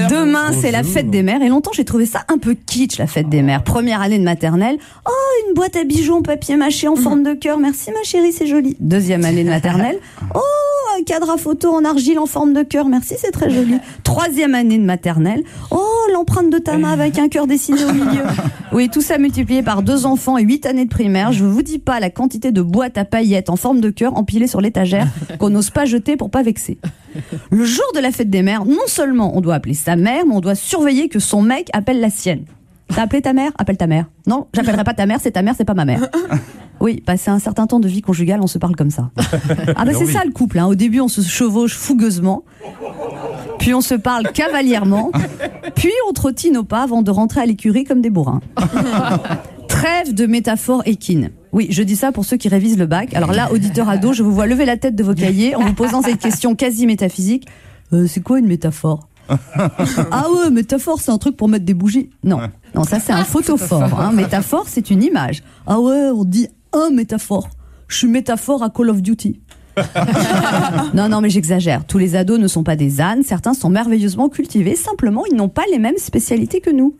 Demain, c'est la fête des mères. Et longtemps, j'ai trouvé ça un peu kitsch, la fête des mères. Première année de maternelle. Oh, une boîte à bijoux en papier mâché en forme de cœur. Merci, ma chérie, c'est joli. Deuxième année de maternelle. Oh, un cadre à photo en argile en forme de cœur. Merci, c'est très joli. Troisième année de maternelle. Oh, l'empreinte de ta main avec un cœur dessiné au milieu. Oui, tout ça multiplié par 2 enfants et 8 années de primaire. Je vous dis pas la quantité de boîtes à paillettes en forme de cœur empilées sur l'étagère qu'on n'ose pas jeter pour pas vexer. Le jour de la fête des mères, non seulement on doit appeler sa mère, mais on doit surveiller que son mec appelle la sienne. T'as appelé ta mère ? Appelle ta mère. Non, j'appellerai pas ta mère, c'est pas ma mère. Oui, passé un certain temps de vie conjugale, on se parle comme ça. Ah bah c'est ça le couple, hein. Au début, on se chevauche fougueusement, puis on se parle cavalièrement, puis on trottine au pas avant de rentrer à l'écurie comme des bourrins. Trêve de métaphores équines. Oui, je dis ça pour ceux qui révisent le bac. Alors là, auditeurs ados, je vous vois lever la tête de vos cahiers en vous posant cette question quasi métaphysique. C'est quoi une métaphore ? Ah ouais, métaphore, c'est un truc pour mettre des bougies. Non, ça c'est un photophore. Hein. Métaphore, c'est une image. Ah ouais, on dit un métaphore. Je suis métaphore à Call of Duty. Non, mais j'exagère. Tous les ados ne sont pas des ânes. Certains sont merveilleusement cultivés. Simplement, ils n'ont pas les mêmes spécialités que nous.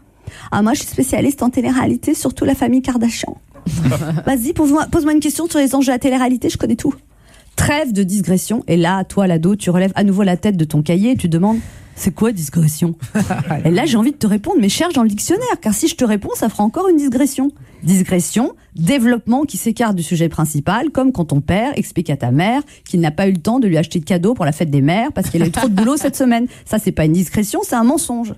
Ah, moi, je suis spécialiste en télé-réalité, surtout la famille Kardashian. Vas-y, pose-moi une question sur les enjeux à télé-réalité, je connais tout. Trêve de digression. Et là, toi, l'ado, tu relèves à nouveau la tête de ton cahier et tu demandes « C'est quoi digression ?» Et là, j'ai envie de te répondre, mais cherche dans le dictionnaire, car si je te réponds, ça fera encore une digression. Digression, développement qui s'écarte du sujet principal, comme quand ton père explique à ta mère qu'il n'a pas eu le temps de lui acheter de cadeaux pour la fête des mères parce qu'il a eu trop de boulot cette semaine. Ça, c'est pas une digression, c'est un mensonge.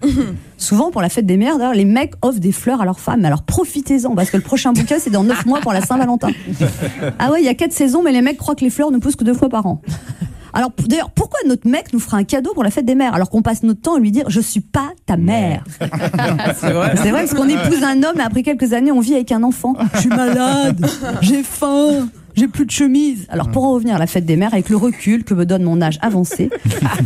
Souvent, pour la fête des mères, d'ailleurs, les mecs offrent des fleurs à leurs femmes. Alors profitez-en, parce que le prochain bouquet, c'est dans 9 mois pour la Saint-Valentin. Ah ouais, il y a 4 saisons, mais les mecs croient que les fleurs ne poussent que 2 fois par an. Alors d'ailleurs, pourquoi notre mec nous fera un cadeau pour la fête des mères alors qu'on passe notre temps à lui dire « Je suis pas ta mère ». C'est vrai, parce qu'on épouse un homme et après quelques années, on vit avec un enfant. Je suis malade, j'ai faim, j'ai plus de chemise. Alors pour en revenir à la fête des mères, avec le recul que me donne mon âge avancé,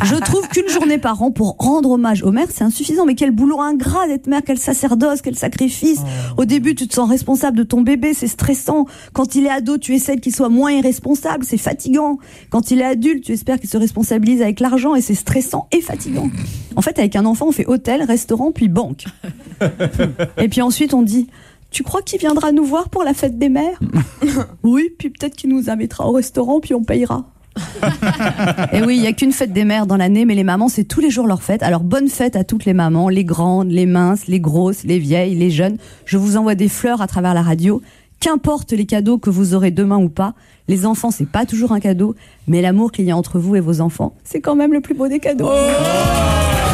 je trouve qu'une journée par an pour rendre hommage aux mères, c'est insuffisant. Mais quel boulot ingrat d'être mère, quel sacerdoce, quel sacrifice. Au début, tu te sens responsable de ton bébé, c'est stressant. Quand il est ado, tu essaies qu'il soit moins irresponsable, c'est fatigant. Quand il est adulte, tu espères qu'il se responsabilise avec l'argent et c'est stressant et fatigant. En fait, avec un enfant, on fait hôtel, restaurant, puis banque. Et puis ensuite, on dit... Tu crois qu'il viendra nous voir pour la fête des mères ? Oui, puis peut-être qu'il nous invitera au restaurant, puis on payera. Et oui, il n'y a qu'une fête des mères dans l'année, mais les mamans, c'est tous les jours leur fête. Alors bonne fête à toutes les mamans, les grandes, les minces, les grosses, les vieilles, les jeunes. Je vous envoie des fleurs à travers la radio. Qu'importe les cadeaux que vous aurez demain ou pas, les enfants, c'est pas toujours un cadeau, mais l'amour qu'il y a entre vous et vos enfants, c'est quand même le plus beau des cadeaux. Oh